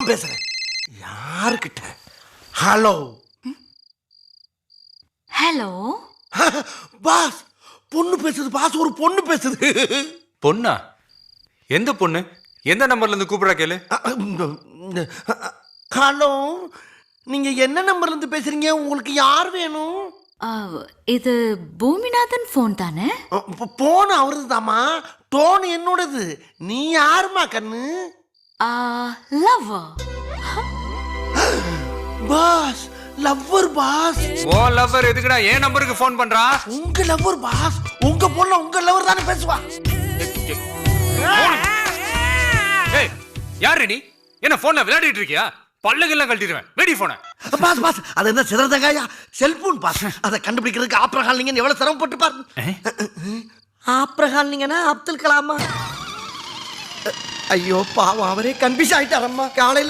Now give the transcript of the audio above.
பேசுறேன். யாருக்கிட்ட? Hello hello boss, பொண்ணு பேசுது பாஸ், ஒரு பொண்ணு பேசுது. பொண்ணா? எந்த பொண்ணு? எந்த நம்பர்ல இருந்து கூப்பிடுறா கேளு. ஹலோ, நீங்க என்ன நம்பர்ல இருந்து பேசுறீங்க? உங்களுக்கு யார் வேணும்? இது பூமிநாதன் ஃபோன் தானே? போன் அவரது தாமா, டோன் என்னோடது. நீ யாருமா கண்ணு? Lover. Boss, lover boss. Oh lover எதுக்குடா என் நம்பருக்கு ஃபோன் பண்றா? உங்க லவ்வர் பாஸ். உங்க பொண்ணு உங்க லவ்வர் தானே பேசுவா. ஏய் யாரு நீ? என்ன போன்ல விளையாடிட்டு இருக்கியா? பல்லுகெல்லாம் கழட்டிடுவேன். வெடி போன. பாஸ் பாஸ், அது என்ன சிறந்தங்காயா? Cellphone pass. அதை கண்டுபிடிக்கிறதுக்கு ஆப்ரஹால் நீங்க எவ்வளவு சிரமப்பட்டு பாருங்க. ஆப்ரஹால் நீங்கன்னா அப்துல் கலாமா? ஐயோ பாவம், அவரே கன்ஃபியூஸ் ஆயிட்டாரம்மா. காலையில